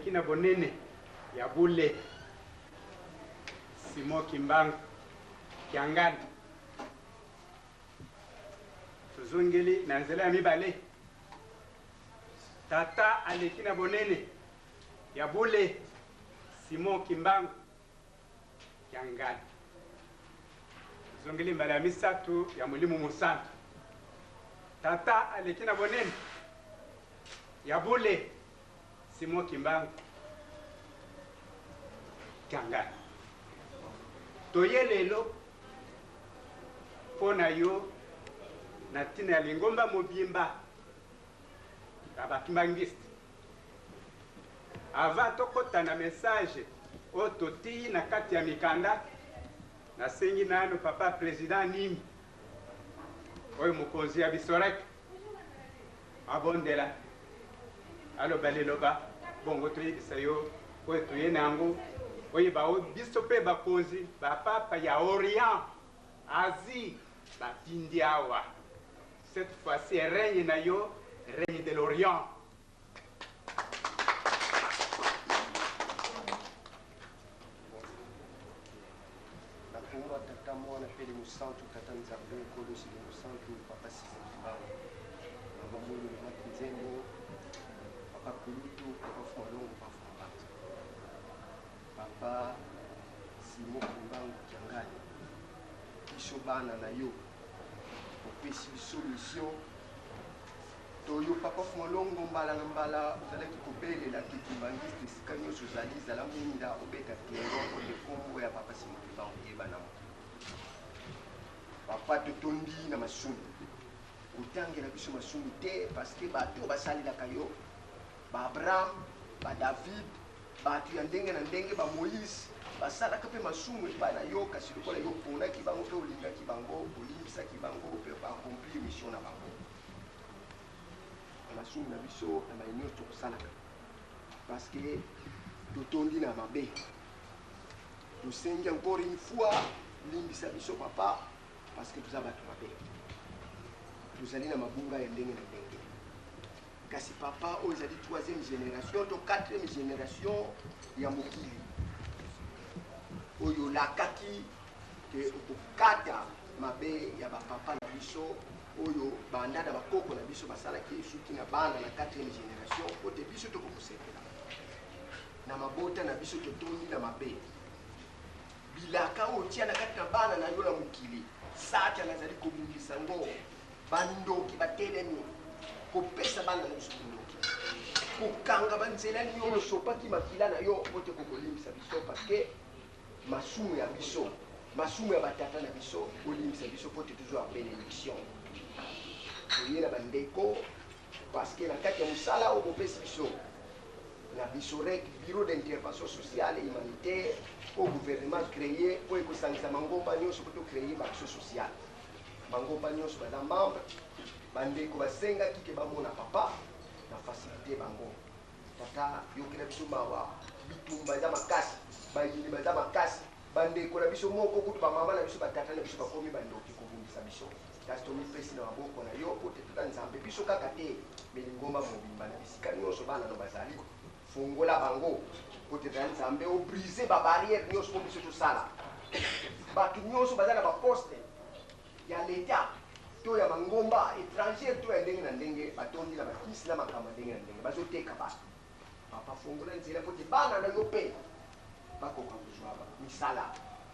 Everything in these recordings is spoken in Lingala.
alekina bonene ya bule Simon Kimbangu Kiangani tuzungeli na nzela ya mibale tata alekina bonene ya bule Simon Kimbangu Kiangani tuzungeli mbala ya misatu ya mulimu musantu tata alekina bonene ya bule Simon Kimbangu Kiangani toye lelo pona yo na tina ya lingomba mobimba aba kimbangiste avant tokota na message o toti na kati ya mikanda na sengi nano papa president nimi oyo mokonzi ya bisorek abondela aloba leloba bongo toyebisa yo oyo toye nango oyeba o biso mpe bakonzi bapapa ya orient asie batindi awa cette fois-ci règne na yo règne de l'orient nakumwa tata mwana pele musantu tata nzambe kolosi de musantu papa Simon Kimbangu mama mulu maki nzembo papa kulutu papa fumalongo papa papa Simon Kimbangu Kiangani biso bana na yo opesi biso mission toyo papa fumalongo mbala na mbala ozalaki kobelela kikimbangiste esika nyonso ozali zala mwinda obeta kero kote kombo ya papa Simon Kimbangu yeba na mo papa totondi na masumu kotangela biso masumu te parce que bato basalelaka yo ba Abraham ba David bato ya ndenge na ndenge ba Moïse basalaka mpe masumu epai na yo kasi lokola yo oponaki bango mpe olingaki bango olimbisaki bango mpe baakomplir mission na bango masumu na biso na baunion tokosalaka parce que totondi na mabe tosengi encore une fois limbisa biso papa parce que toza bato mabe tozali na mabunga ya ndenge na ndenge kasi papa oyo ezali 3e génération to 4e génération ya mokili oyo lakaki ke okokata mabe ya bapapa na biso oyo banda na bakoko na biso basalaki suki na bana na 4e génération po te biso tokokosepela na mabota na biso totondi na mabe bilaka oyo tia na kati na bana na yo na mokili satya nazali kobungisa ngo bandoki batelemi kopesa bana na biso bandoki kokanga banzela nyonso opaki makila na yo po te kokolimbisa biso parce que masumu ya biso masumu ya batata na biso olimbisa biso po te tozwa bénédiction oye na bandeko parce que na kati ya mosala oyo bopesi biso na biso rek bureau d'intervention sociale et humanitaire au gouvernement créé po ekosangisa mangomba nyonso po tocréer baction sociale mangomba nyonso baza membre bandeko basengaki ke bamona papa na facilité bango tata yokela biso mawa bitumba eza makasi bayini baza makasi bandeko na biso moko kutu bamama na biso batata na biso bakomi bandoki kobundisa biso kasi tomipesi na maboko na yo po te tuta nzambe biso kaka te melingomba mobimba na bisika nyonso bana no bazali fungola bango po te tuta nzambe obrise babarrière nyonso po biso tosala bato nyonso baza na baposte ya leta to ya mangomba étranger to ya ndenge na ndenge batondi na bakisi na makambo ndenge na ndenge bazoteka bato papa fungola nzela po te bana na yo mpe bakoka kozwa misala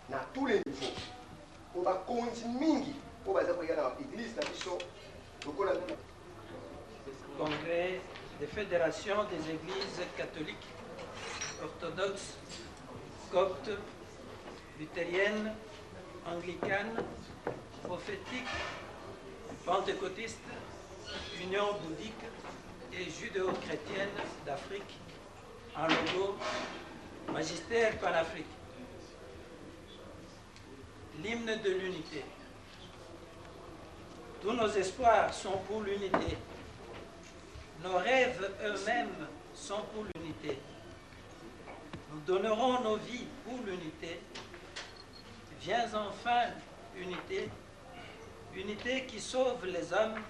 na tous les niveaux po bakonzi mingi po baza koya na église na biso lokola Congrès des fédérations des églises catholiques, orthodoxes, coptes, luthériennes, anglicanes, prophétiques, pentecôtistes, union bouddhique et judéo-chrétienne d'Afrique, en logo magistère panafrique. L'hymne de l'unité. Tous nos espoirs sont pour l'unité. Nos rêves eux-mêmes sont pour l'unité. Nous donnerons nos vies pour l'unité. Viens enfin, unité. Unité qui sauve les hommes.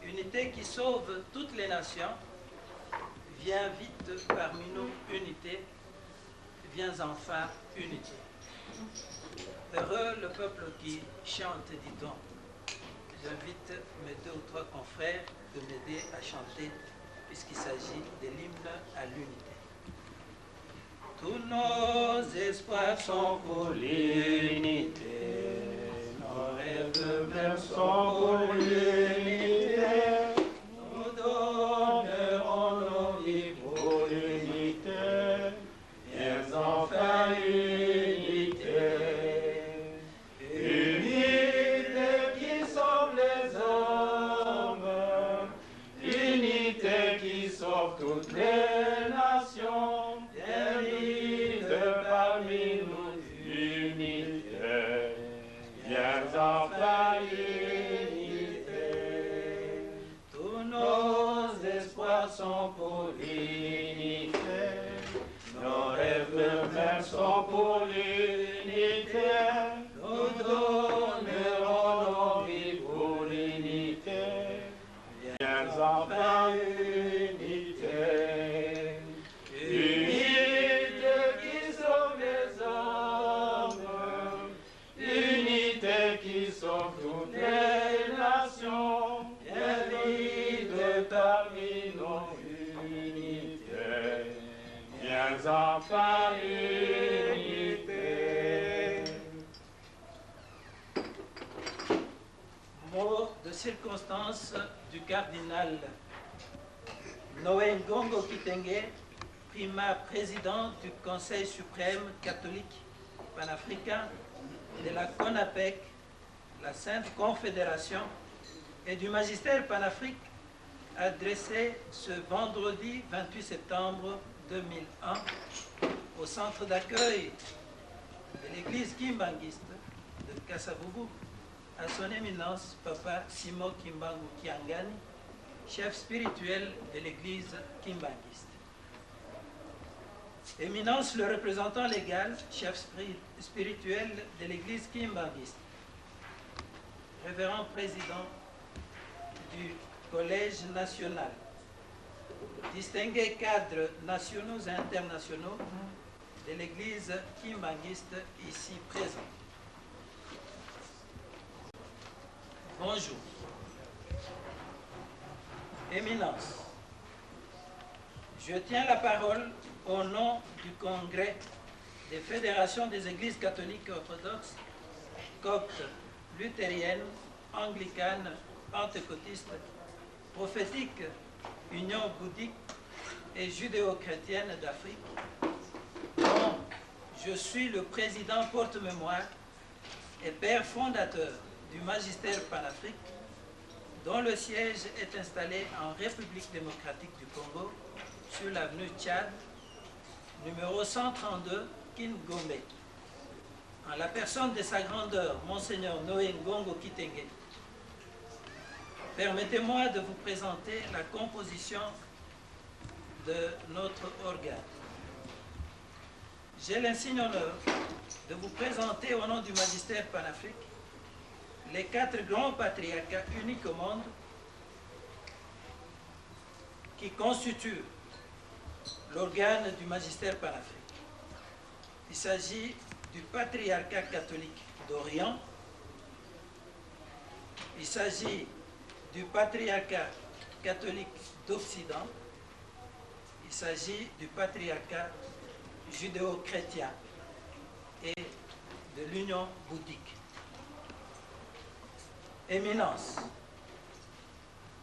Unité qui sauve toutes les nations. Viens vite parmi nous, unité. Viens enfin, unité. Heureux le peuple qui chante, dit-on. J'invite mes 2 ou 3 confrères de m'aider à chanter, puisqu'il s'agit de l'hymne à l'unité. Tous nos espoirs sont pour l'unité, nos rêves même sont pour l'unité. Nous donnerons nos vies pour l'unité, viens enfin unité. Unité qui sauve les hommes, unité qui sauve toutes les nations. Parmi nous, unité, viens enfin unité. Tous nos espoirs sont pour l'unité, nos rêves même sont pour l'unité. Nous donnerons nos vies pour l'unité, viens enfin unité. Toutes les nations, viens parmi nos unités, viens enfin unité. Mot de circonstance du cardinal Noé Ngongo Kitenge, primat président du Conseil suprême catholique panafricain de la CONAPEC, la Sainte Confédération, et du magistère panafrique, adressé ce vendredi 28 septembre 2001 au centre d'accueil de l'église kimbanguiste de Kasavubu, à son éminence Papa Simon Kimbangu Kiangani, chef spirituel de l'église kimbanguiste. Éminence, le représentant légal, chef spirituel de l'église kimbanguiste. Révérend président du Collège national, distingués cadres nationaux et internationaux de l'église kimbanguiste ici présent. Bonjour. Éminence, je tiens la parole au nom du Congrès des fédérations des églises catholiques orthodoxes, coptes, luthérienne, anglicane, pentecôtiste, prophétique, union bouddhique et judéo-chrétienne d'Afrique, dont je suis le président porte-mémoire et père fondateur du magistère panafrique, dont le siège est installé en République démocratique du Congo, sur l'avenue Tchad, numéro 132, Kingombe. En la personne de sa grandeur, Monseigneur Noé Ngongo Kitenge, permettez-moi de vous présenter la composition de notre organe. J'ai l'insigne honneur de vous présenter au nom du magistère panafrique les 4 grands patriarcats uniques au monde qui constituent l'organe du magistère panafrique. Il s'agit du patriarcat catholique d'Orient, il s'agit du patriarcat catholique d'Occident, il s'agit du patriarcat judéo-chrétien et de l'union bouddhique. Éminence,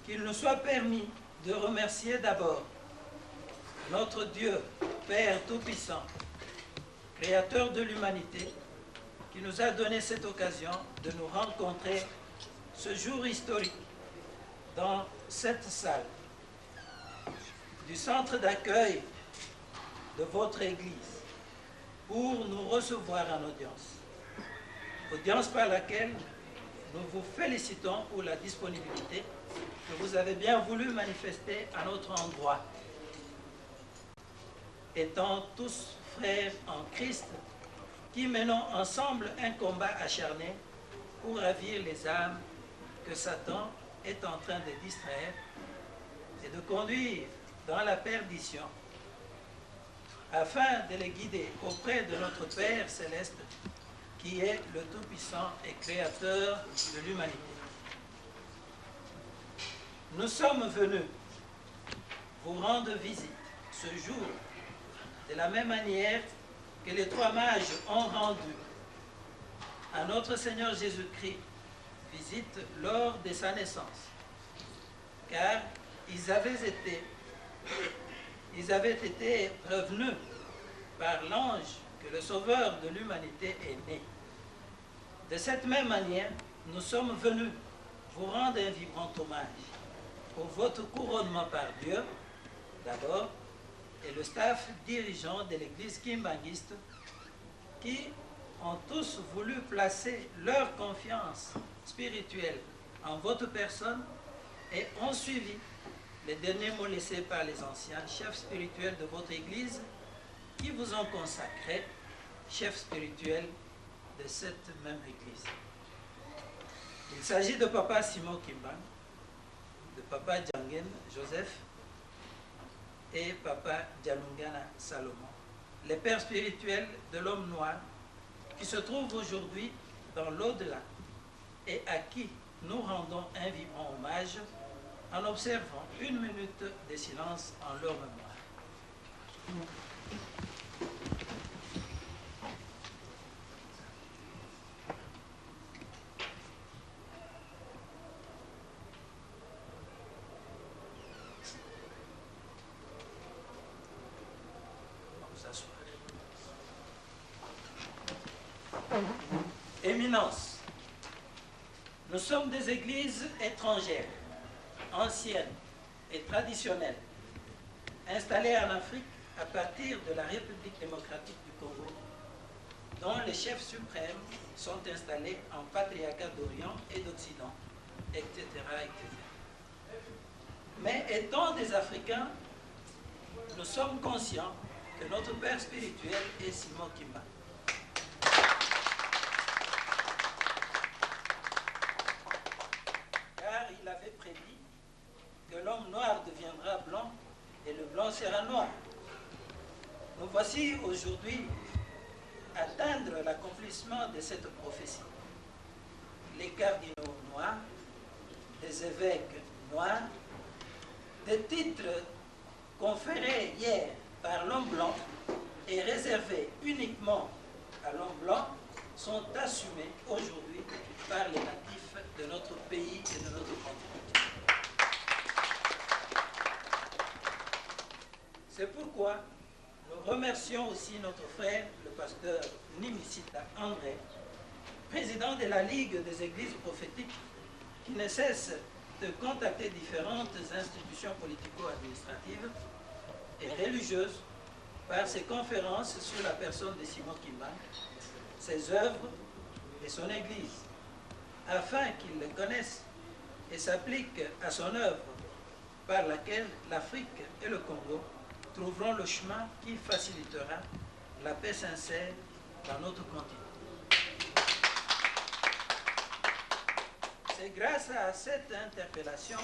qu'il nous soit permis de remercier d'abord notre Dieu, Père Tout-Puissant, Créateur de l'humanité, qui nous a donné cette occasion de nous rencontrer ce jour historique dans cette salle du centre d'accueil de votre Église pour nous recevoir en audience. Audience par laquelle nous vous félicitons pour la disponibilité que vous avez bien voulu manifester à notre endroit. Étant tous frères en Christ, qui menons ensemble un combat acharné pour ravir les âmes que Satan est en train de distraire et de conduire dans la perdition, afin de les guider auprès de notre Père céleste, qui est le Tout-Puissant et Créateur de l'humanité. Nous sommes venus vous rendre visite ce jour, de la même manière que les trois mages ont rendu à notre Seigneur Jésus-Christ visite lors de sa naissance, car ils avaient été prévenus par l'ange que le Sauveur de l'humanité est né. De cette même manière, nous sommes venus vous rendre un vibrant hommage pour votre couronnement par Dieu, d'abord, et le staff dirigeant de l'église kimbanguiste, qui ont tous voulu placer leur confiance spirituelle en votre personne et ont suivi les derniers mots laissés par les anciens chefs spirituels de votre église, qui vous ont consacré chef spirituel de cette même église. Il s'agit de Papa Simon Kimban, de Papa Djangen Joseph et Papa Djalungana Salomon, les pères spirituels de l'homme noir qui se trouvent aujourd'hui dans l'au-delà et à qui nous rendons un vibrant hommage en observant 1 minute de silence en leur mémoire. Éminence, nous sommes des églises étrangères, anciennes et traditionnelles, installées en Afrique à partir de la République démocratique du Congo, dont les chefs suprêmes sont installés en patriarcat d'Orient et d'Occident, etc., etc. Mais étant des Africains, nous sommes conscients que notre père spirituel est Simon Kimban. Car il avait prédit que l'homme noir deviendra blanc et le blanc sera noir. Nous voici aujourd'hui atteindre l'accomplissement de cette prophétie. Les cardinaux noirs, les évêques noirs, des titres conférés hier par l'homme blanc et réservés uniquement à l'homme blanc sont assumés aujourd'hui par les natifs de notre pays et de notre continent. C'est pourquoi nous remercions aussi notre frère, le pasteur Nimisita André, président de la Ligue des Églises prophétiques, qui ne cesse de contacter différentes institutions politico-administratives et religieuses par ses conférences sur la personne de Simon Kimban, ses œuvres et son Église, afin qu'il le connaisse et s'applique à son œuvre par laquelle l'Afrique et le Congo trouveront le chemin qui facilitera la paix sincère dans notre continent. C'est grâce à cette interpellation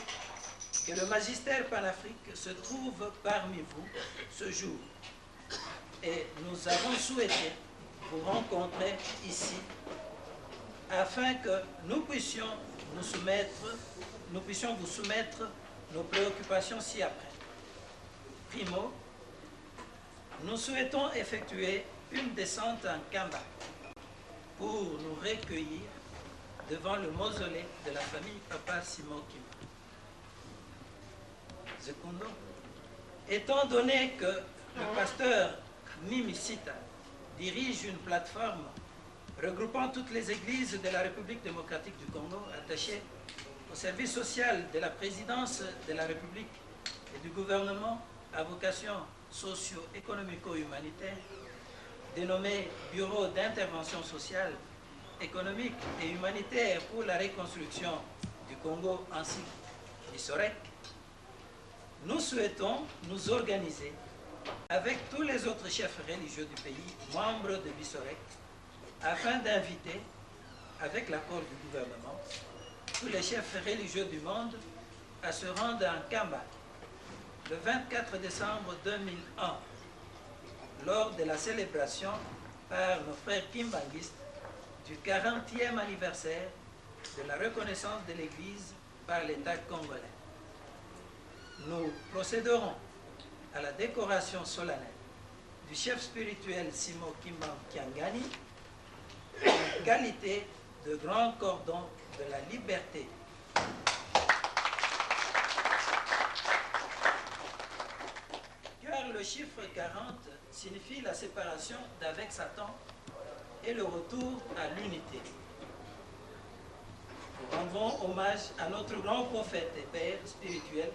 que le magistère panafrique se trouve parmi vous ce jour. Et nous avons souhaité vous rencontrer ici afin que nous puissions vous soumettre nos préoccupations ci-après. Primo, nous souhaitons effectuer une descente en Kamba pour nous recueillir devant le mausolée de la famille Papa Simon Kimban. Secondo, étant donné que le pasteur Nimisita dirige une plateforme regroupant toutes les églises de la République démocratique du Congo attachées au service social de la présidence de la République et du gouvernement à vocation socio-économico-humanitaire, dénommé Bureau d'intervention sociale, économique et humanitaire pour la reconstruction du Congo ainsi que du SOREC, nous souhaitons nous organiser avec tous les autres chefs religieux du pays, membres de l'ISOREC, afin d'inviter, avec l'accord du gouvernement, tous les chefs religieux du monde à se rendre en Kamba le 24 décembre 2001, lors de la célébration par nos frères kimbanguistes du 40e anniversaire de la reconnaissance de l'Église par l'État congolais. Nous procéderons à la décoration solennelle du chef spirituel Simon Kimban Kiangani en qualité de grand cordon de la liberté. Car le chiffre 40 signifie la séparation d'avec Satan et le retour à l'unité. Nous rendons hommage à notre grand prophète et père spirituel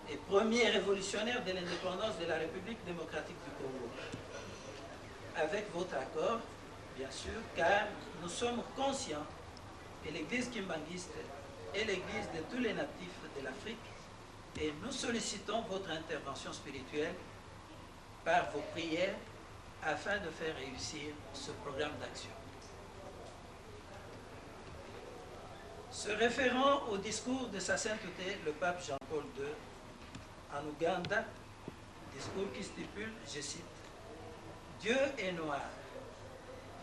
et premier révolutionnaire de l'indépendance de la République démocratique du Congo. Avec votre accord, bien sûr, car nous sommes conscients que l'Église kimbanguiste est l'Église de tous les natifs de l'Afrique et nous sollicitons votre intervention spirituelle par vos prières afin de faire réussir ce programme d'action. Se référant au discours de sa sainteté, le pape Jean-Paul II, en Ouganda, discours qui stipule, je cite, « Dieu est noir,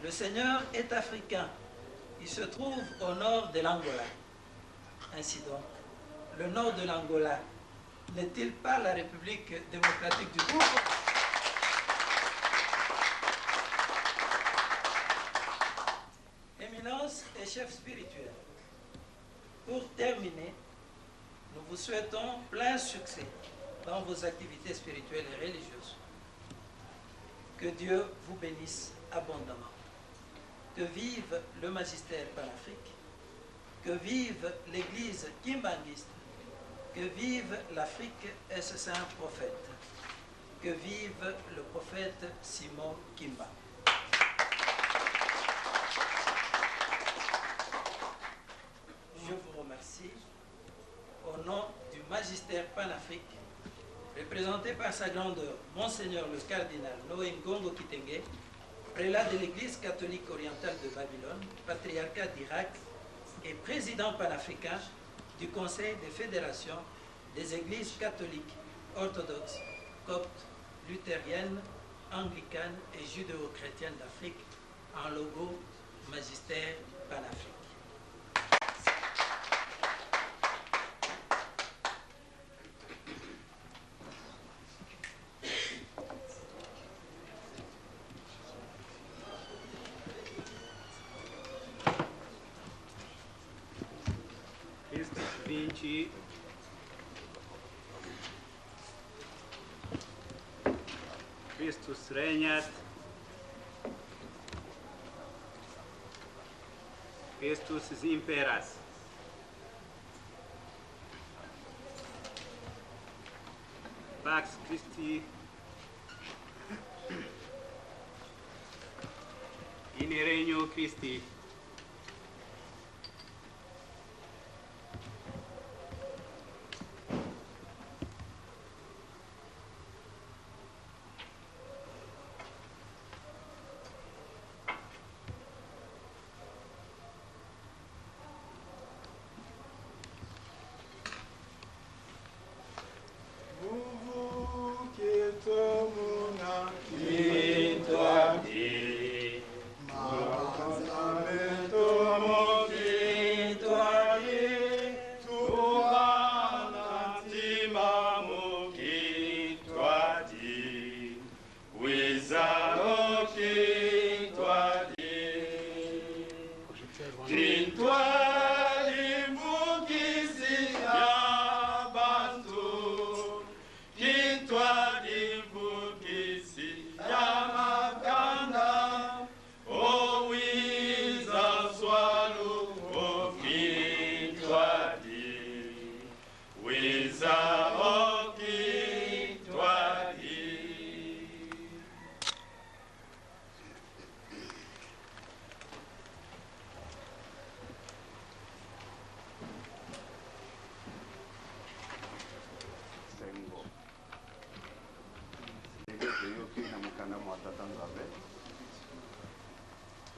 le Seigneur est africain, il se trouve au nord de l'Angola. » Ainsi donc, le nord de l'Angola n'est-il pas la République démocratique du Congo? Éminence et chef spirituel, pour terminer, nous vous souhaitons plein succès dans vos activités spirituelles et religieuses. Que Dieu vous bénisse abondamment. Que vive le magistère panafrique. Que vive l'Église kimbanguiste. Que vive l'Afrique et ce saint prophète. Que vive le prophète Simon Kimba. Je vous remercie au nom du magistère panafrique, représenté par sa grandeur, Monseigneur le cardinal Noé Ngongo Kitenge, prélat de l'Église catholique orientale de Babylone, patriarcat d'Irak et président panafricain du Conseil des fédérations des églises catholiques, orthodoxes, coptes, luthériennes, anglicanes et judéo-chrétiennes d'Afrique, en logo magistère panafrique. Christus regnat, Christus imperas. Pax Christi in regno Christi.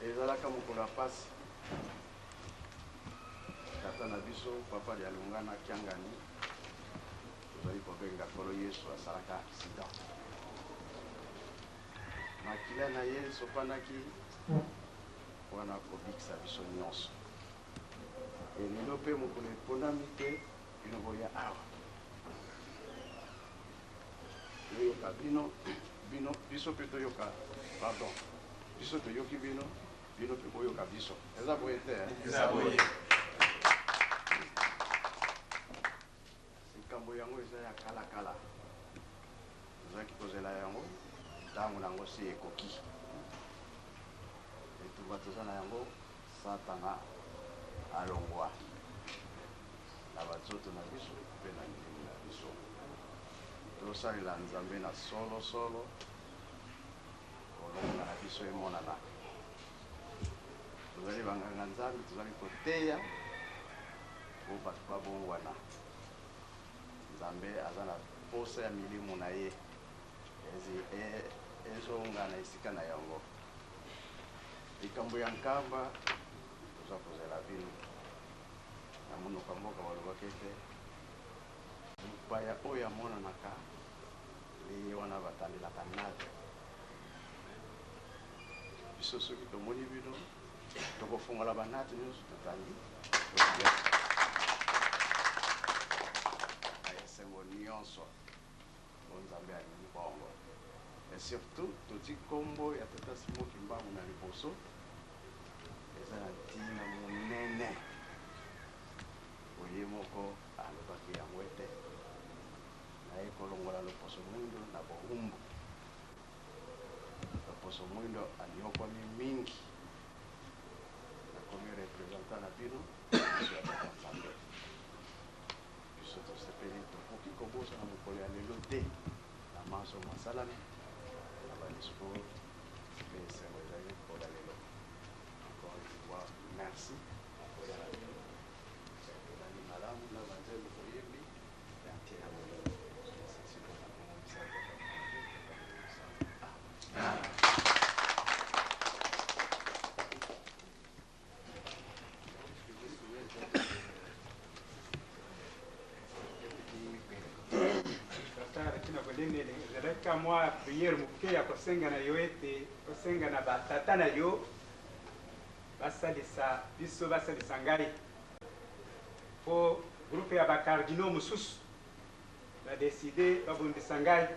ezalaka mokolo ya pasi tata na biso papa Lialunga na Kiangani tozali tozali kobenga kolo yesu asalaka accident makila na ye sopanaki wana kobikisa biso nyonso elelo mpe mokolo eponami te bino boya awa toyoka bino biso mpe toyoka pardon biso toyoki bino mpe boyoka biso eza boye te eza boye likambo yango eza ya kalakala tozalaki kozela yango ntango nango si ekoki etumba toza na yango satana alongwa na banzoto na biso mpe na milimo na biso tosalela nzambe na solosolo kolonga na biso emonana tozali banganga nzambe tozali koteya po bato babongwana nzambe aza na posa ya milimo na ye ezonga na esika na yango likambo ya nkamba toza kozela bino na monoko ya mboka balobaki ete mopaya oyo amonanaka ye wana batandelaka nate biso soki tomoni bino tokofungola banate nyonso totangi esengo nyonso po nzambe alingi bongo et surtout toti nkombo ya tata Simoki Mbangu na liboso eza na ntina monene oye moko alobaki yango ete naye kolongola loposo mwindo na bohumbu loposo mwindo aniokwami mingi nakomi representant na bino biso ya tata nzambe biso tosepeli tokoki kobosa na mokolo ya lelo te na maso masalami na badiscours mpe esengo ezali kola lelo encore une fois merci koyala bino ezali malamu na banzembo koyebi ya ntina molelo ezalaki mwa priere moke ya kosenga na yo ete kosenga na batata na yo basalisa biso basalisa ngai po groupe ya bakardino mosusu badeside babundisa ngai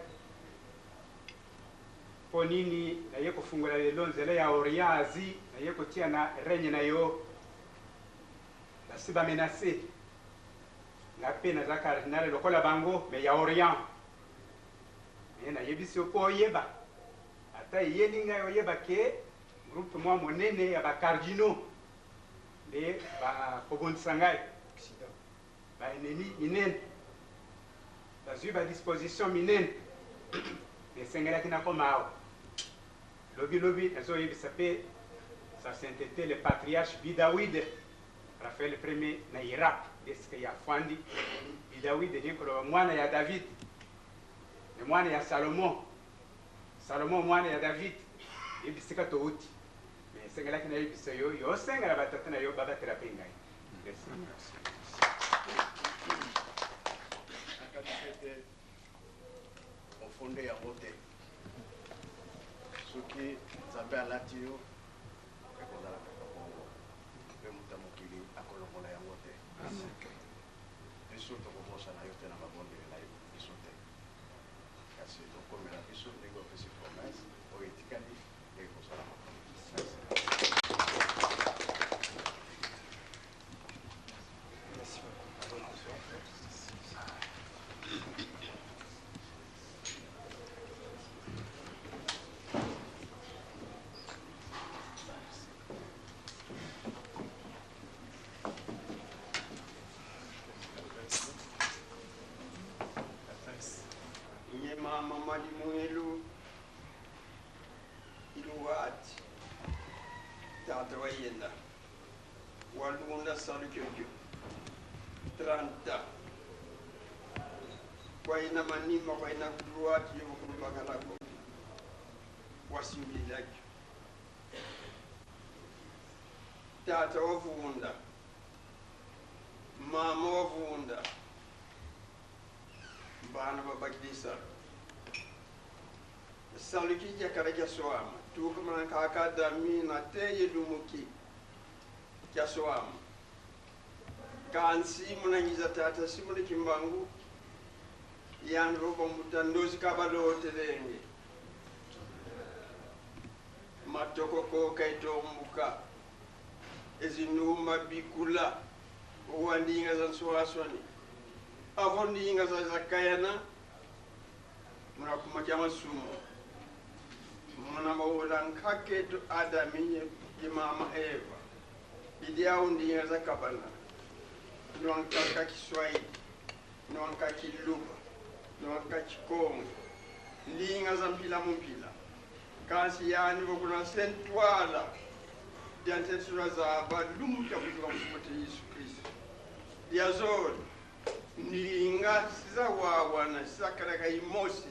mpo nini naye kofungola lelo nzela ya orient asie naye kotia na regne na yo basi bamenase nga mpe naza cardinal lokola bango me ya orient me nayebisi yo mpo oyeba ata eyeli ngai oyeba ke groupe mwa monene ya bacardino nde bakobundisa ngai baennemi minene bazwi badisposition minene esengelaki nakoma awa lobilobi nazoyebisa mpe sa sainteté le patriarche Bidawide Raphaël premier na Irak esike ya fwandi Bidawide ni koloba mwana ya David ne mwana ya Salomo mwana ya David yebisika touti me esengelaki nayebisa yo yosengela batata na yo babatela mpe ngai akadisete ofonde yango te soki nzambe alati yo ekozala kaka bongo mpe moto ya mokili akolongola yango te biso tokobosa na yo te na mabondeli na yo biso te kasi tokomela biso ndenge opesi promese oyo etikali ndenge kozala mama limuelu iluwati tata wayenda walunda salukyojo 30 kwaina manima kwaina luwati yokulubagalago wasiulilaki tata wavunda mama wavunda bana babagdisa saluki jakara jasoama tu kama kaka dami na teye dumuki jasoama kansi munangiza tata simule kimbangu yan robo mutandozi kabalo telenge matoko ko kaito mbuka ezinuma bikula uwandinga za swaswani avondinga za zakayana muna kumakyama sumo muna mawulan kaketo adami imama eva idia undinga za kabana nwanka kiswahili nwanka kiluba nwanka kikongo linga za mpila mumpila kasi yani vokuna sentwala diantesura za balumuka kutoka mfumote Yesu Kristo diazori ndinga siza wawana siza karaka imosi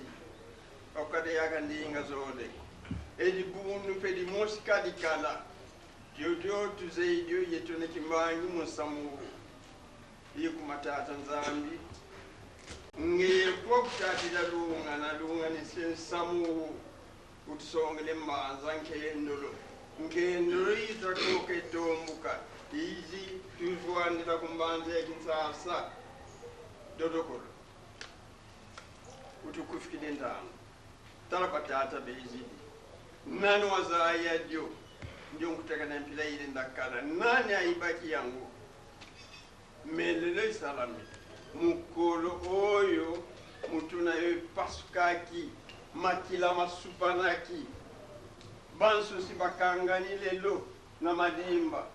okade yaga ndinga zole edi bunu pedi mosi kadikala jojo tuzeidio yetone kimbanyi musamu yiku matata nzambi nge kwakutadila lunga na lunga ni sensamu utusongele manza nkendolo nkendolo itakoke tombuka izi tuzwanira kumbanza yakinsasa dodokolo utukufikile ntango talabatata beizidi nani wazaya dio ndio nkutekana mpila ile ndakala nani aibaki yangu melele salami mukolo oyo mutuna yo pasukaki makila masupanaki banso sibakangani lelo na madimba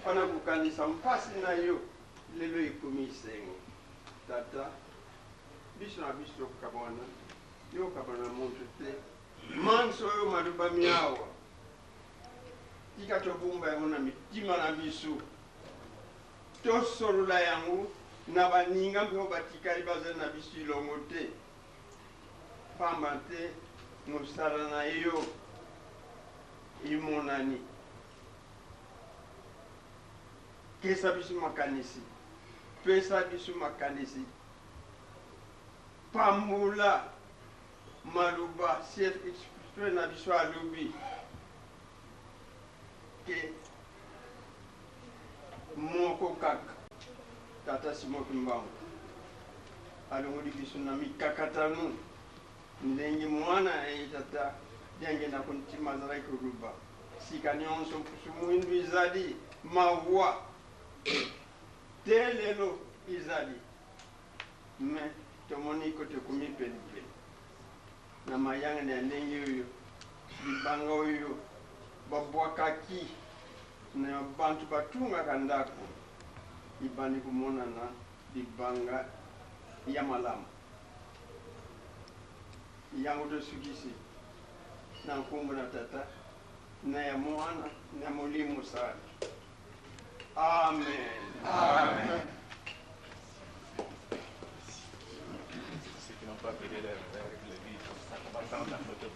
fana kukanisa mpasi na yo lelo ikumisengo tata biso na biso kabona yo kabona muntu te manso yo maluba miawa ikatobumba yango na mitima na biso tosolola yango na baninga mpe batikali baza na biso ilongo te pamba te mosala na yo imonani kesa biso makanisi pesa biso makanisi pambula maluba chef exprès na biso alobi ke moko kaka tata simoki mbangu alongoli biso na mikakatano ndenge mwana tata diange na kontima zara kuruba sika nyonso mpusu mwindu izali mawa telelo izali me tomoni kote kumipelipeli na mayanga na ndenge oyo libanga oyo babwakaki na bantu batungaka ndako ibandi kumonana libanga ya malamu yango tosukisi na nkombo na tata na ya mwana na molimo sana amen amen. Ceux qui n'ont pas payé leur vie, ça va prendre la photo.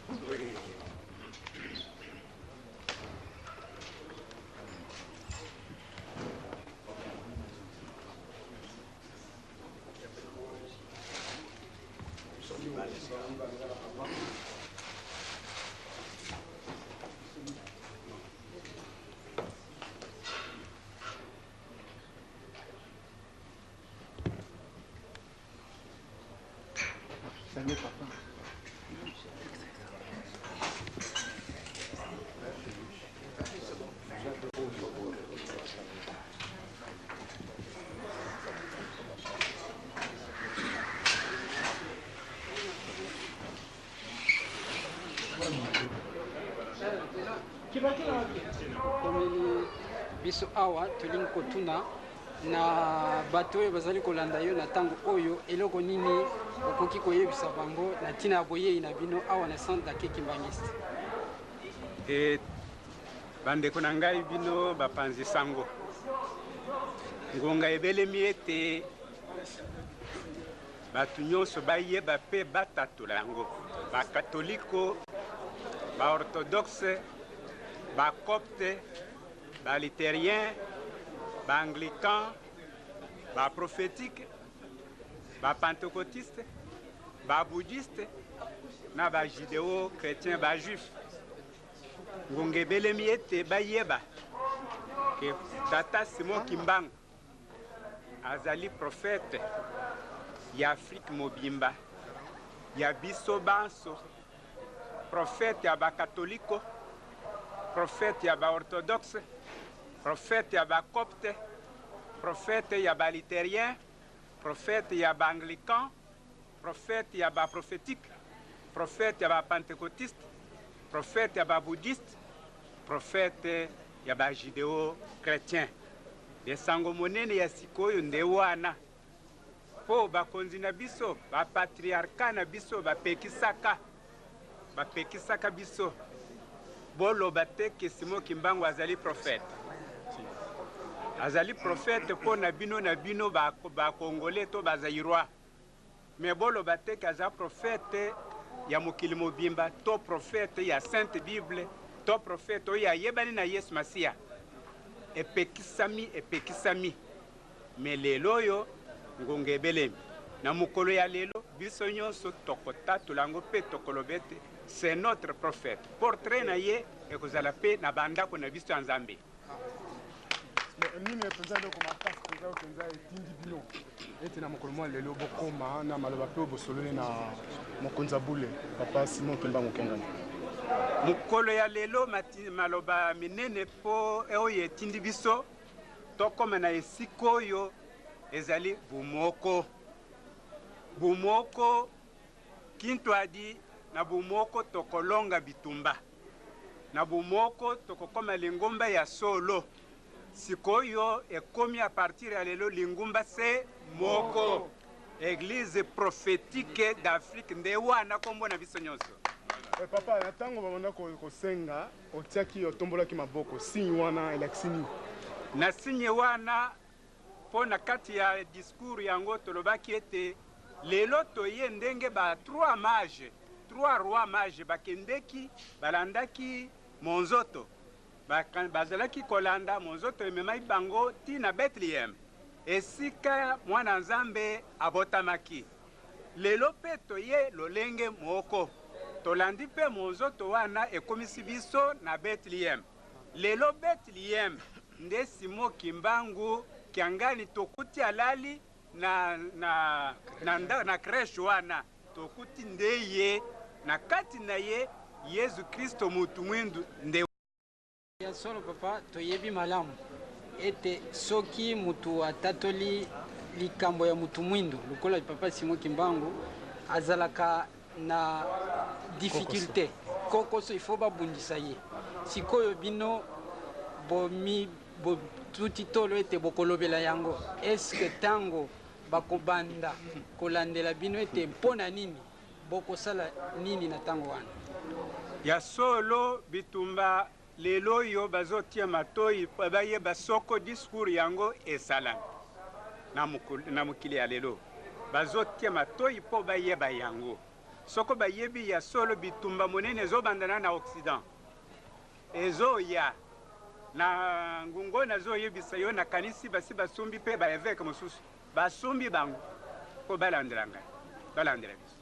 Salut papa. komeli biso awa tolingi kotuna na bato oyo bazali kolanda yo na ntango oyo eloko nini okoki koyebisa bango na ntina ya boyei na bino awa na centre dake kimbangiste. Bandeko na ngai bino bapanzi sango ngonga ebelemi ete bato nyonso bayeba mpe batatola yango bakatoliko baorthodoxe bacopte balitérien baanglican baprophétique bapentecôtiste ba bouddhiste na ba judéo chrétien ba juif ngongebelemi ete bayeba ke tata Simon Kimbangu azali prophète ya Afrique mobimba ya biso banso prophète ya ba katoliko prophète ya ba orthodoxe prophète ya ba copte prophète ya ba luthérien prophète ya ba anglican prophète ya ba prophétique prophète ya ba pentecôtiste prophète ya ba bouddhiste prophète ya ba judéo chrétien esango monene ya sikoyo nde wana po bakonzi na biso bapatriarka na biso bapekisaka biso boloba te ke Simon Kimbangu azali prophète mpo na bino bakongole to bazairwa me boloba te ke aza prophète ya mokili mobimba to prophète ya Sainte Bible to prophète oyo ayebani na Yesu Masiya epekisami me lelo oyo ngonga ebelemi na mokolo ya lelo biso nyonso tokotatula yango mpe tokoloba ete c'est notre prophète portrait na ye ekozala mpe na bandako na biso ya Nzambe. nini mpenza eloko makasi mpenza oyo mpenza etindi bino ete na mokolo mwa lelo bokoma na maloba mpe bosololi na mokonzi abule papa Simon Kimbangu Kengani? mokolo ya lelo maloba minene mpo oyo etindi biso tokoma na esika oyo ezali bumoko kintu adi na bumoko tokolonga bitumba na bumoko tokokoma lingumba ya solo sikoyo ekomi a partir ya lelo lingumba se moko église prophétique d'Afrique nde wana kombo na biso nyonso. Papa, na ntango babanda kosenga otiaki otombolaki maboko signe wana elakisi nini? Na signe wana mpo na kati ya discours yango tolobaki ete lelo toye ndenge ba trois rois mage bakendeki balandaki monzoto bazalaki kolanda monzoto ememai bango tina Bethlehem esika mwana Nzambe abotamaki. Lelo mpe toye lolenge moko tolandi mpe monzoto wana ekomisi biso na Bethlehem. Lelo Bethlehem nde Simon Kimbangu kiangani tokuti alali na crèche wana tokuti ndeye na kati na ye Yesu Kristo mutu mwindu nde ya solo papa toyebi malamu ete soki mutu atatoli likambo ya mutu mwindu lokola papa Simon Kimbangu azalaka na difficulté kokoso ifo babundisa ye sikoyo bino tuti tolo ete bokolobela yango eske tango bakobanda kolandela bino ete mpona nini bokosala nini na tango wana ya solo bitumba lelo yo bazotia matoi bayeba soko discours yango esala na mokili ya lelo bazotia matoi mpo bayeba yango soko bayebi ya solo bitumba monene ezobandana na Occident ezoya na ngungo nazoyebisa yo na kanisi basi basumbi mpe baeveke mosusu basumbi bango mpo balandela ngai balandela biso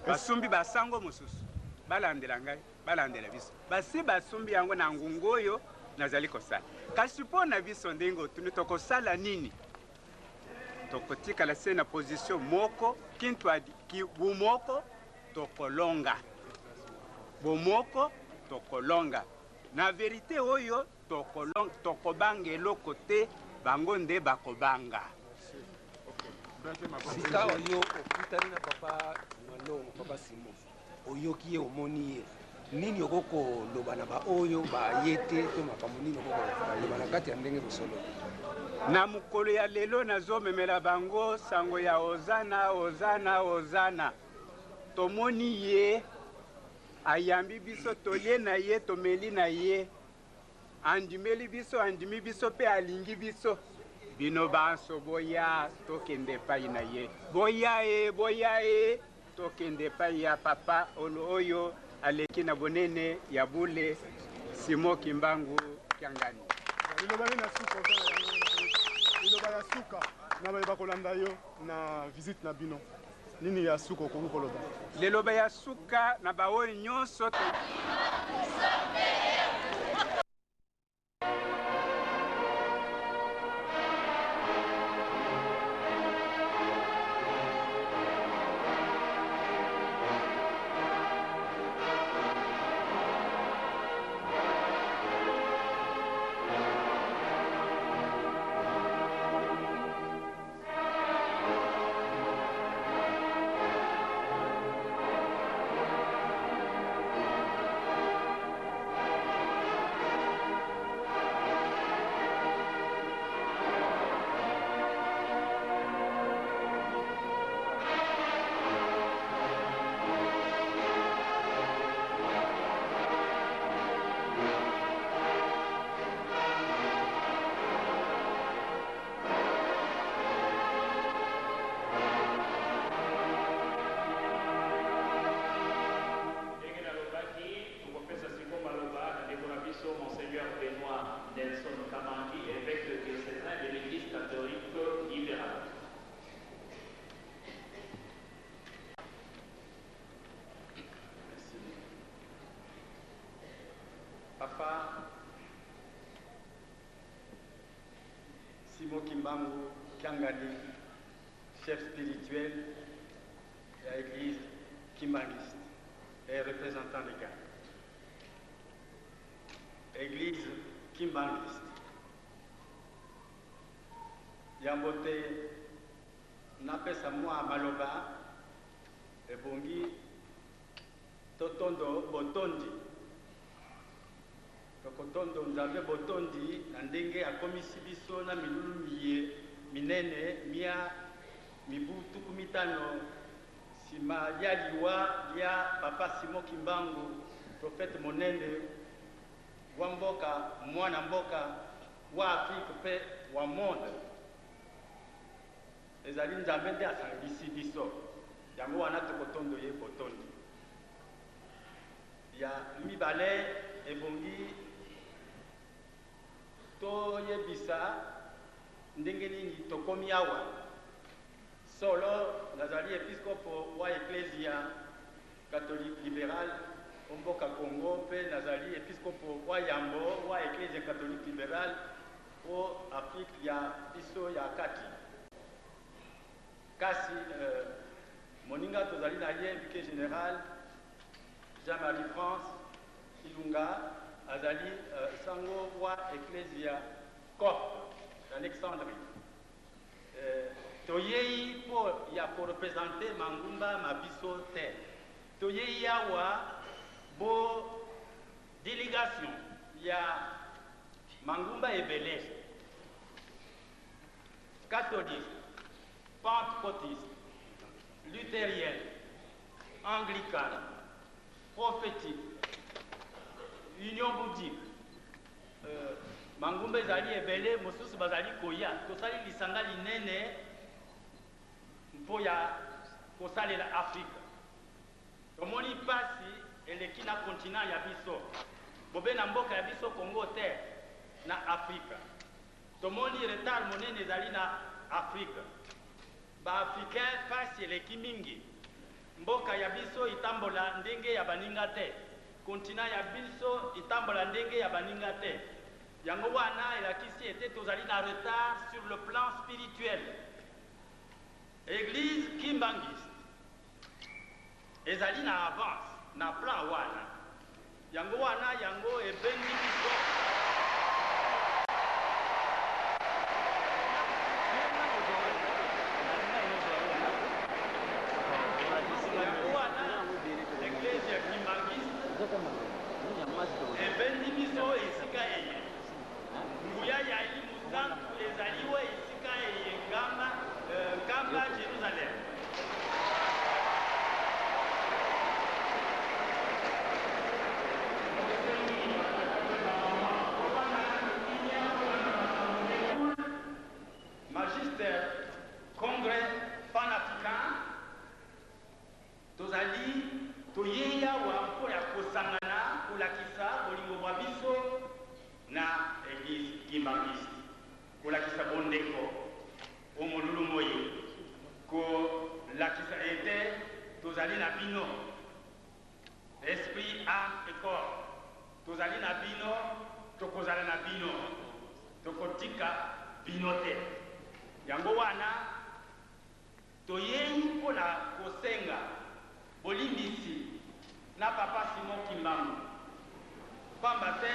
basumbi basango mosusu balandela ngai balandela biso basi basumbi yango na ngungo oyo nazali kosala kasi mpo na biso ndenge otuni tokosala nini tokotikala se na position moko kintu adi bumoko tokolonga bomoko tokolonga na verite oyo tokobanga eloko te bango nde bakobanga. Sika oyo okutani na papa Malongo papa Simon oyoki ye omoni ye nini okoko loba na ba oyo ba yete to makambo nini okoko loba na kati ya ndenge bosolo na mokolo ya lelo nazomemela bango sango ya ozana ozana ozana tomoni ye ayambi biso tolie na ye tomeli na ye andimeli biso andimi biso pe alingi biso bino banso boya tokende epai na ye boya e tokende epai ya papa oyo aleki na bonene ya bule Simon Kimbangu Kiangani. Liloba na suka liloba ya suka na bakolanda yo na visite na bino nini ya suka okoki koloba? liloba ya suka na baoyo nyonso Papa Simon Kimbangu Kiangani, chef spirituel de l'église Kimbangiste et représentant légal. Église Kimbangiste. Yambote napesa mwa maloba ebongi totondo botondi. Tokotondo nzambe botondi na ndenge akomisi biso na milulu minene mia mibu tuku mitano sima ya liwa ya Papa Simon Kimbangu, prophète monene wa mboka, mwana mboka wa Afrique pe wa monde. Ezali nzambe nde asangisi biso yango wana tokotondo ye botondi ya mibale ebongi toyebisa ndenge nini tokomi awa solo nazali episkopo wa eklesia catholique libérale omboka Congo pe nazali episkopo wa yambo wa eklesia catholique libérale o Afrique ya biso ya kati kasi moninga tozali na ye vicaire général Jean-Marie France Ilunga azali sango wa Ecclesia Copte d'Alexandrie. Toyei po ya ko représenter Mangumba Mabiso te. Toyei awa bo délégation ya Mangumba Ebele, catholique, pentecôtiste, luthérienne, anglicane, prophétique, union bouddhique, Mangumba ezali ebele mosusu bazali koya tosali lisanga linene mpo ya kosalela Afrika. Tomoni pasi eleki na continent ya biso bobe na mboka ya biso Congo te na Afrika. Tomoni retard monene ezali na Afrika. Ba-Africain pasi eleki mingi mboka ya biso itambola ndenge ya baninga te. Continent ya biso itambola ndenge ya baninga te. Yango wana elakisi ete tozali na retard sur le plan spirituel. Église Kimbangiste ezali na avance na plan wana. Yango wana yango ebendi biso ebendi biso esika eye nguya ya elimu santu ezaliwe esika eye ngamba Jerusalem. était tozali na bino esprit, âme et corps. Tozali na bino, tokozala na bino, tokotika bino te. Yango wana toyeyi mpona kosenga bolimbisi na papa Simon Kimbangu pamba te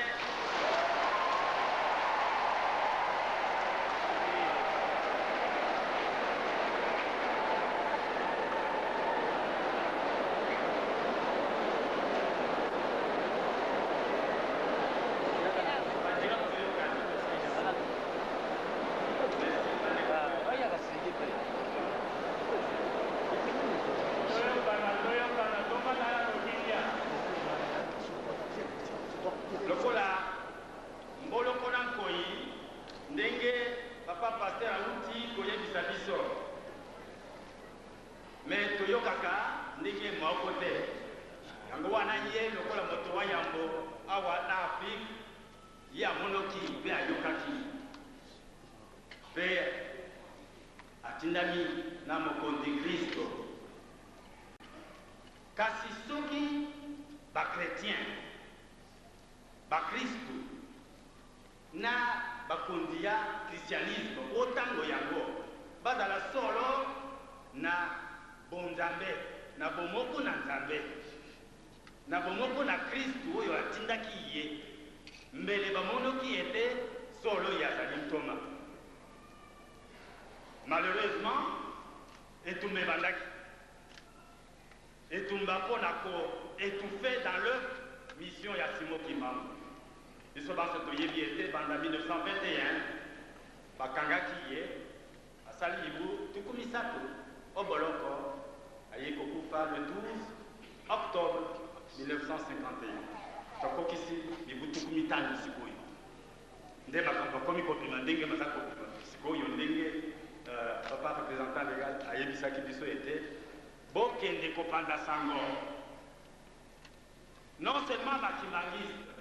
non seulement bakimangiste,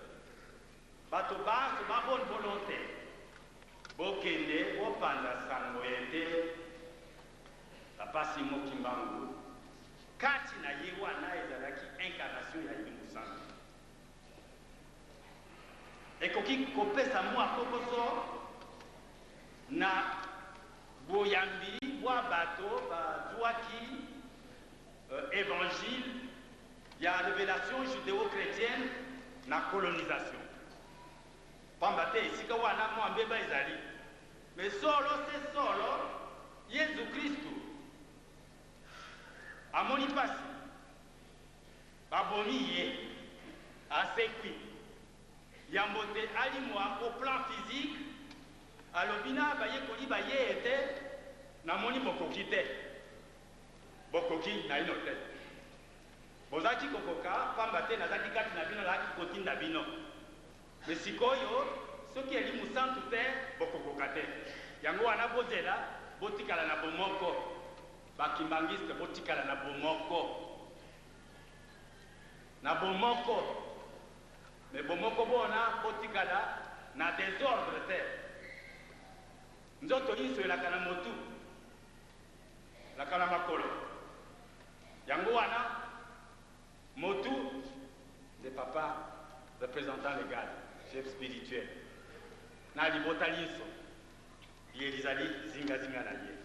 bato baso ba bonne volonté, bokende bopanda sango ete papa Simon Kimbangu kati na ye wana ezalaki incarnation ya Yesu. Ekoki kopesa mwa kokoso na boyambi bwa bato bazwaki évangile ya révélation judéo-chrétienne na colonisation. Pamba te esika wana mwambeba ezali. Mais solo c'est solo Yesu Kristu amoni pasi babomi ye asekwi yambote alimwa au plan physique alobina bayekoli baye ete namoni bokoki te bokoki na ino te bozaki kokoka pamba te nazaki kati na bino laki kotinda bino me sikoyo soki elimu santu te bokokoka te yango wana bozela botikala na bomoko bakimbangiste botikala na bomoko me bomoko bona botikala na désordre te nzoto nyinso elaka na motu elaka na makolo yango wana motu de papa représentant légal chef spirituel na libota nyinso ye lizali zingazinga na ye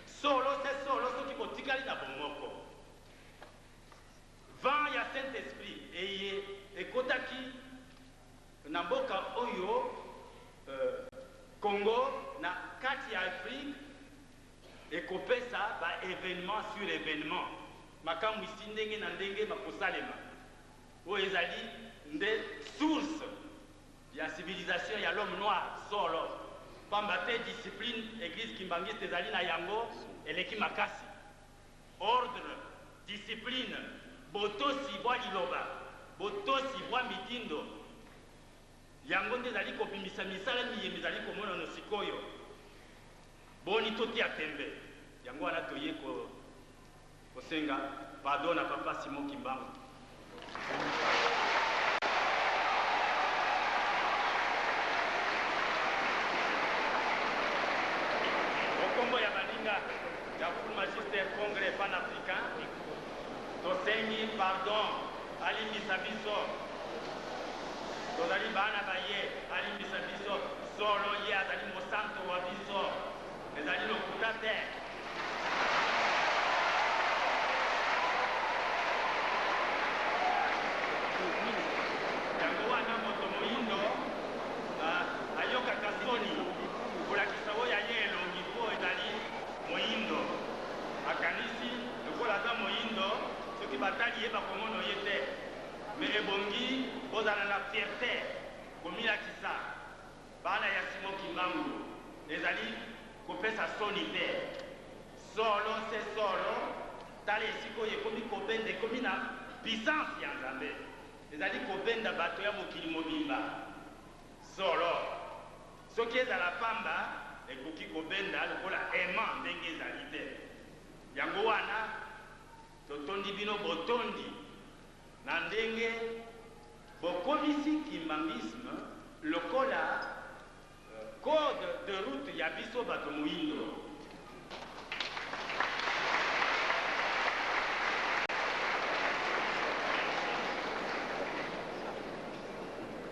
solo c'est solo soki kotikali na bomoko vent ya Saint-Esprit eye ekotaki na mboka oyo Congo na kati ya Afrique ekopesa ba événement sur événement makambo isi ndenge na ndenge makosalema oyo ezali nde source ya civilisation ya l'homme noir solo pamba te discipline église kimbangiste ezali na yango eleki makasi ordre discipline botosi bwa liloba botosi bwa mitindo yango nde ezali kobimisa misala miyembe ezali komonana sikoyo boni totia tembe yango wana toye kosenga pardon na papa Simon Kimbangu. Okombo ya baninga ya full magister congrès panafricain tosengi pardon alimbisa biso tozali bana baye alimbisa biso solo ye azali mosanto wa biso ezali lokuta te yango wana moto moyindo ayokaka soni kolakisa oyo aye elongi mpo ezali moyindo akanisi lokola aza moyindo soki batali ye bakomona ye te me ebongi ozala na fierté komilakisa bana ya Simon Kimbangu ezali kopesa soni te solo se solo tala esika oyo ekomi kobenda ekomi na puissance ya Nzambe ezali kobenda bato ya mokili mobimba solo soki ezala pamba ekoki kobenda lokola ema ndenge ezali te yango wana totondi bino botondi na ndenge bokomisi kimbangisme lokola code de route ya biso bato moyindo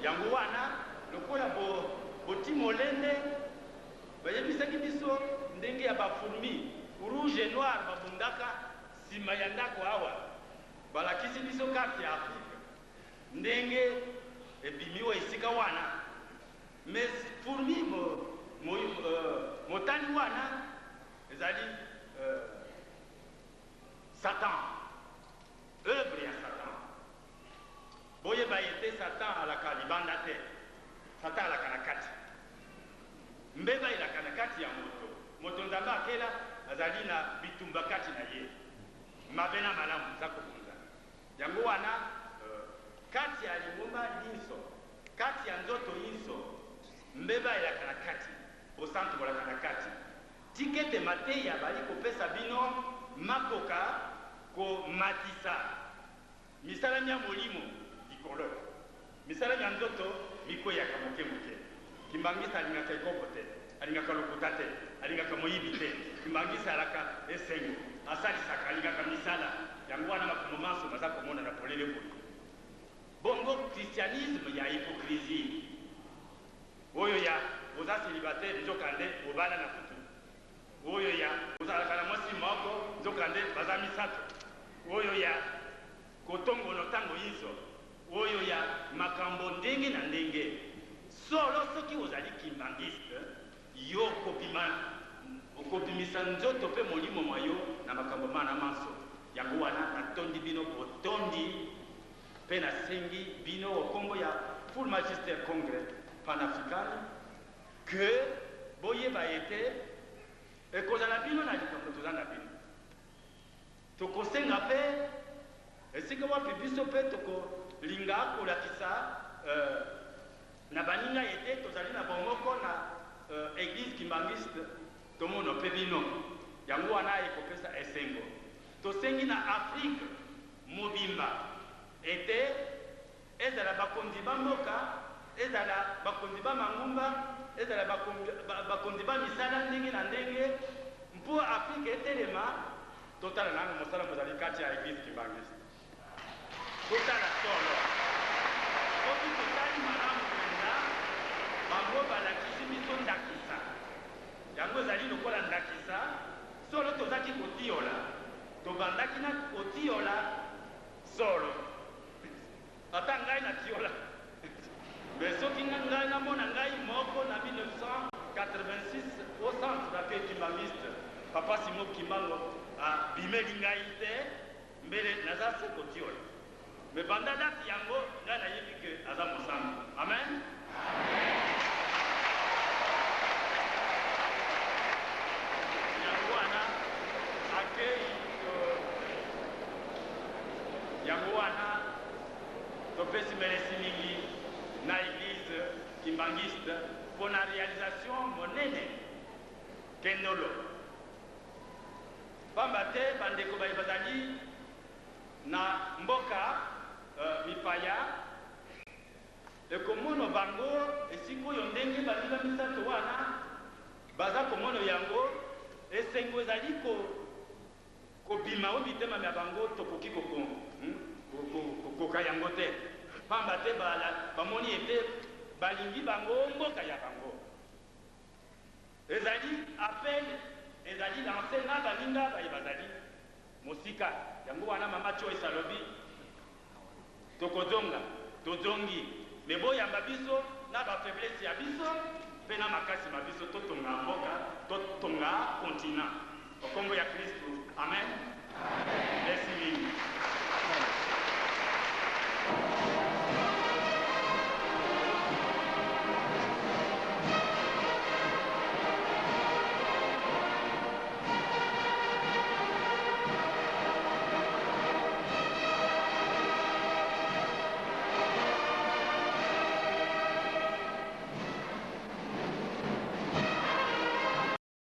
yango wana lokola boti molende bayebisaki biso ndenge ya bafourmi rouge et noir babundaka nsima ya ndako awa balakisi biso karte ya afrika ndenge ebimiwa esika wana mais fourmi motani wana ezali satan œuvre ya satan boyeba ete satan alaka libanda te satan alaka na kati mbeba elaka na kati ya moto nzambe akela azali na bitumba kati na ye mabe na malamu za kobunza yango wana kati ya lingomba nyinso kati ya nzoto nyinso mbeba elaka na kati bosantu bolaka na kati tikete mateya bali kopesa bino makoka komatisa misalami ya molimo likolo misalami ya nzoto mikweyaka moke moke kimbangisa alingaka ekoko te alingaka lokuta te alingaka moyibi te kimbangisa alaka esengo asalisaka alingaka misala yango wana makomo manso baza komona na polele boye bongo christianisme ya hypocrisie oyo ya oza célibataire nzokande obala na kutu oyo ya ozalaka na mwasi moko nzokande baza misato oyo ya kotongono ntango nyonso oyo ya makambo ndenge na ndenge solo soki ozali kimbangiste yo okobimisa nzoto mpe molimo mwa yo na makambo mana manso yango wana natondi bino botondi mpe nasengi bino okombo ya full magister congrès panafricaine ke boyeba ete ekozala bino na likambo toza na bino tokosenga mpe esika wapi biso mpe tokolinga kolakisa na baninga ete tozali na bongoko na église kimbangiste tomona mpe bino yango wana ekopesa esengo tosengi na afrique mobimba ete ezala bakonzi ba mboka ezala bakonzi ba mangumba ezala bakonzi ba misala ndenge na ndenge mpo afrique etelema totala nanga mosala mozali kati ya église kimbangiste totala solo soki totali malamu mpenza bango balakisi biso ndakisa yango ezali lokola ndakisa solo tozaki kotiola tobandaki na kotiola solo ata ngai natiola me soki ngai namona ngai moko na 1986 au centre d'accueil kimbangiste papa Simon Kimbangu abimeli ngai te mbele naza se kotiola me banda date yango ngai nayebi ke aza mosango amen yango wana accueil yango wana topesi meresi mingi na église kimbangiste mpo na réalisation monene kendolo pamba te bandeko baye bazali na mboka mipaya ekomono bango esika oyo ndenge balinga misato wana baza komono yango esengo ezali kobima o mitema ya bango tokoki kokoka yango te pamba te bamoni ete balingi bango mboka ya bango ezali appel ezali lancé na baninga baye bazali mosika yango wana mama Choice alobi tokozonga tozongi me boyamba biso na bafaiblesse ya biso mpe na makasi ma biso totonga mboka totonga continent au kombo ya Kristo amen merci mingi